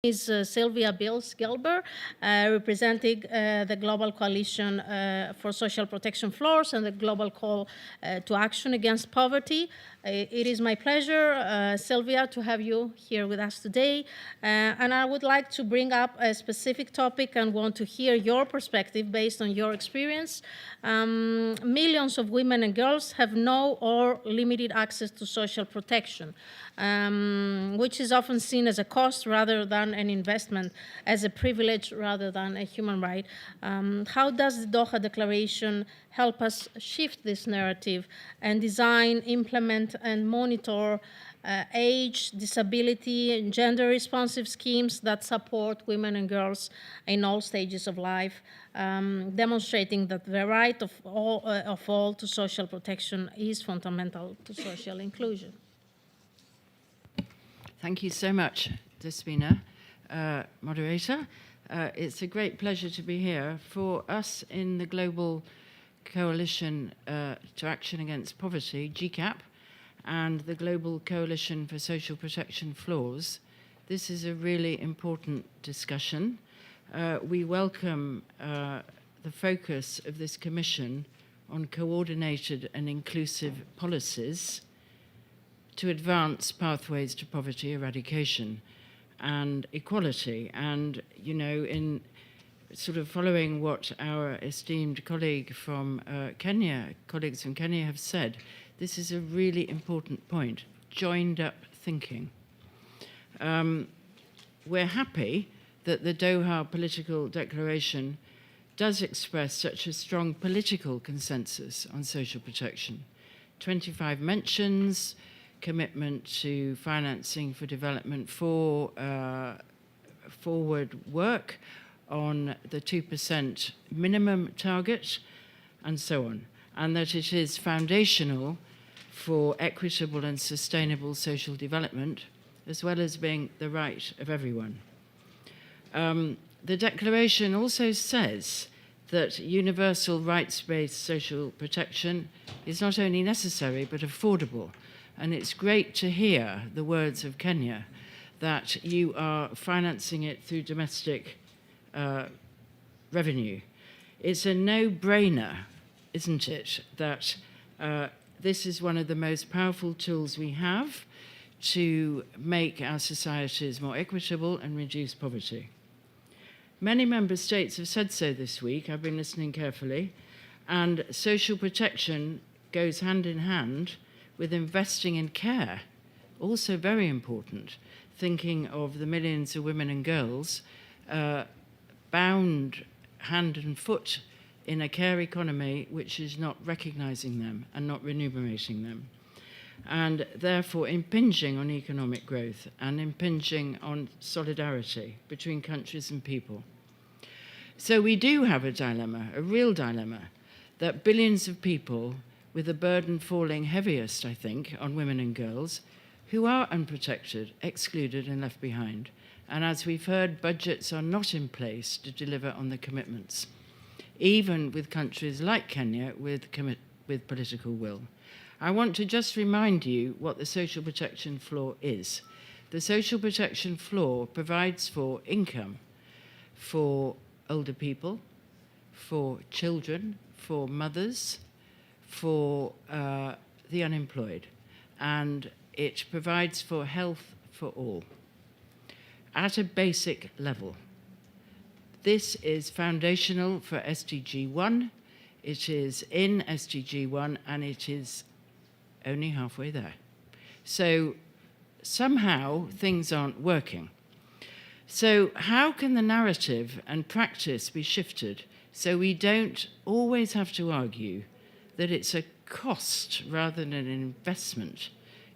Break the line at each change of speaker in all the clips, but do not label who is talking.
is Sylvia Beales representing the Global Coalition for Social Protection Floors and the Global Call to Action Against Poverty. It is my pleasure, Sylvia, to have you here with us today. And I would like to bring up a specific topic and want to hear your perspective based on your experience. Millions of women and girls have no or limited access to social protection, which is often seen as a cost rather than an investment, as a privilege rather than a human right. How does the Doha Declaration help us shift this narrative and design, implement, and monitor age, disability, and gender-responsive schemes that support women and girls in all stages of life, demonstrating that the right of all to social protection is fundamental to social inclusion?
Thank you so much, Despina, moderator. It's a great pleasure to be here. For us in the Global Coalition to Action Against Poverty, GCAP, and the Global Coalition for Social Protection Floors, this is a really important discussion. We welcome the focus of this Commission on coordinated and inclusive policies to advance pathways to poverty eradication and equality. And, you know, in sort of following what our esteemed colleagues from Kenya have said, this is a really important point, joined up thinking. We're happy that the Doha Political Declaration does express such a strong political consensus on social protection. 25 mentions, commitment to financing for development for forward work on the 2% minimum target, and so on, and that it is foundational for equitable and sustainable social development, as well as being the right of everyone. The declaration also says that universal rights-based social protection is not only necessary but affordable. And it's great to hear the words of Kenya that you are financing it through domestic revenue. It's a no-brainer, isn't it, that this is one of the most powerful tools we have to make our societies more equitable and reduce poverty. Many member states have said so this week. I've been listening carefully. And social protection goes hand in hand with investing in care, also very important, thinking of the millions of women and girls bound hand and foot in a care economy which is not recognizing them and not remunerating them, and therefore impinging on economic growth and impinging on solidarity between countries and people. So we do have a dilemma, a real dilemma, that billions of people, with the burden falling heaviest, I think, on women and girls, who are unprotected, excluded and left behind. And as we've heard, budgets are not in place to deliver on the commitments, even with countries like Kenya with political will. I want to just remind you what the social protection floor is. The social protection floor provides for income for older people, for children, for mothers, for the unemployed, and it provides for health for all at a basic level. This is foundational for SDG 1. It is in SDG 1 and it is only halfway there. So somehow things aren't working. So how can the narrative and practice be shifted so we don't always have to argue that it's a cost rather than an investment?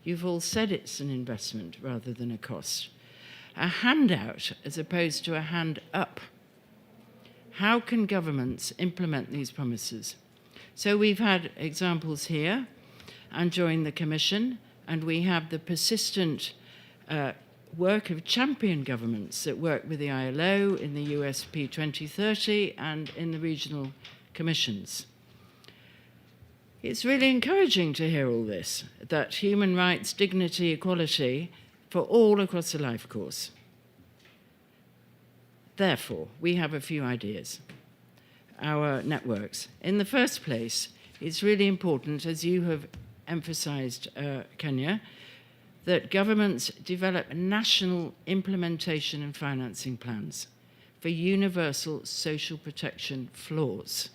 You've all said it's an investment rather than a cost. A handout as opposed to a hand up. How can governments implement these promises? So we've had examples here and during the Commission, and we have the persistent work of champion governments that work with the ILO in the USP 2030 and in the regional commissions. It's really encouraging to hear all this, that human rights, dignity, equality for all across the life course. Therefore, we have a few ideas, our networks. In the first place, it's really important, as you have emphasized, Kenya, that governments develop national implementation and financing plans for universal social protection floors.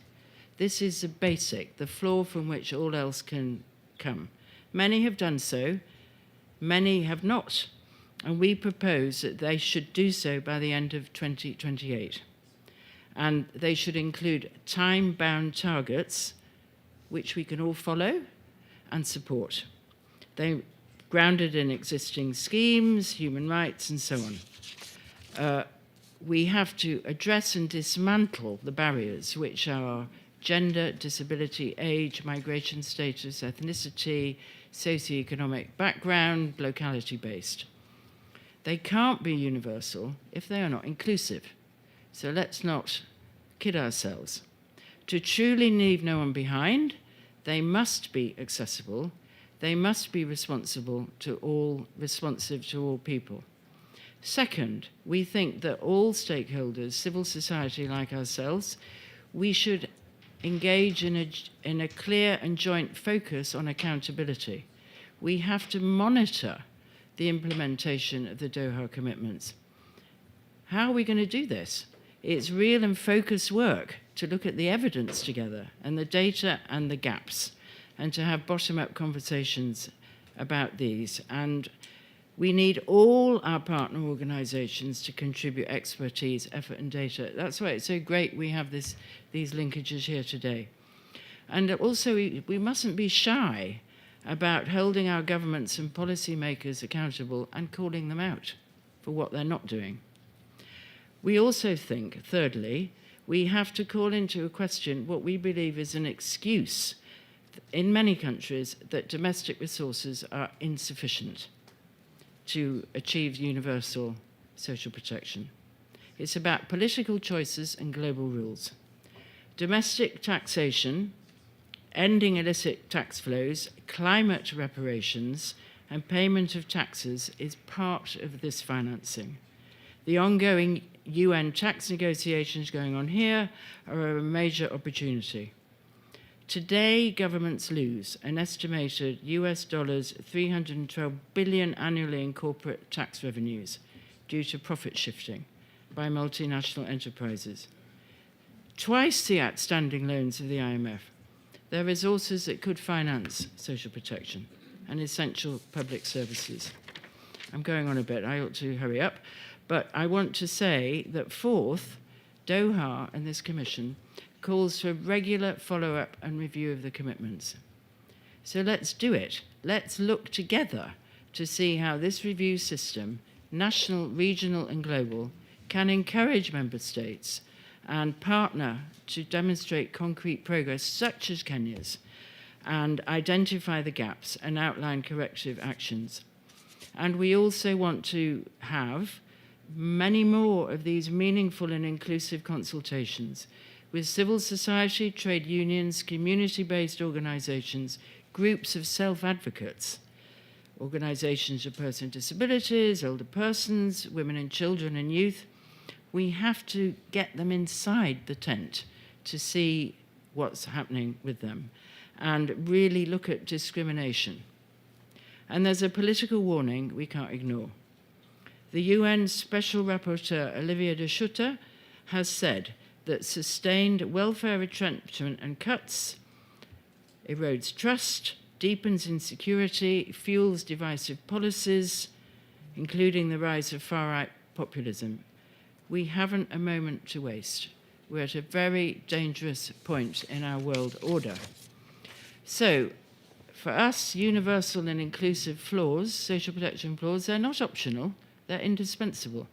This is the basic, the floor from which all else can come. Many have done so, many have not, and we propose that they should do so by the end of 2028. And they should include time-bound targets, which we can all follow and support. They're grounded in existing schemes, human rights, and so on. We have to address and dismantle the barriers, which are gender, disability, age, migration status, ethnicity, socioeconomic background, locality-based. They can't be universal if they are not inclusive. So let's not kid ourselves. To truly leave no one behind, they must be accessible, they must be responsive to all people. Second, we think that all stakeholders, civil society like ourselves, we should engage in a clear and joint focus on accountability. We have to monitor the implementation of the Doha commitments. How are we going to do this? It's real and focused work to look at the evidence together and the data and the gaps, and to have bottom-up conversations about these. And we need all our partner organizations to contribute expertise, effort, and data. That's why it's so great we have these linkages here today. And also, we mustn't be shy about holding our governments and policymakers accountable and calling them out for what they're not doing. We also think, thirdly, we have to call into question what we believe is an excuse in many countries that domestic resources are insufficient to achieve universal social protection. It's about political choices and global rules. Domestic taxation, ending illicit tax flows, climate reparations, and payment of taxes is part of this financing. The ongoing UN tax negotiations going on here are a major opportunity. Today, governments lose an estimated US dollars 312 billion annually in corporate tax revenues due to profit shifting by multinational enterprises. Twice the outstanding loans of the IMF. They're resources that could finance social protection and essential public services. I'm going on a bit, I ought to hurry up, but I want to say that fourth, Doha and this commission calls for regular follow-up and review of the commitments. So let's do it. Let's look together to see how this review system, national, regional, and global, can encourage member states and partner to demonstrate concrete progress, such as Kenya's, and identify the gaps and outline corrective actions. And we also want to have many more of these meaningful and inclusive consultations with civil society, trade unions, community-based organizations, groups of self-advocates, organizations of persons with disabilities, older persons, women and children and youth. We have to get them inside the tent to see what's happening with them and really look at discrimination. And there's a political warning we can't ignore. The UN Special Rapporteur, Olivia de Schutter, has said that sustained welfare retrenchment and cuts erodes trust, deepens insecurity, fuels divisive policies, including the rise of far-right populism. We haven't a moment to waste. We're at a very dangerous point in our world order. So, for us, universal and inclusive floors, social protection floors, they're not optional, they're indispensable.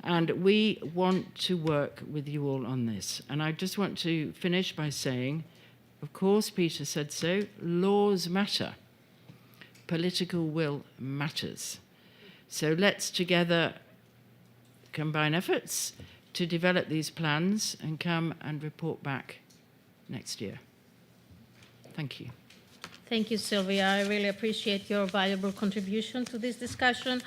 And we want to work with you all on this. And I just want to finish by saying, of course, Peter said so, laws matter. Political will matters. So let's together combine efforts to develop these plans and come and report back next year. Thank you.
Thank you, Sylvia. I really appreciate your valuable contribution to this discussion.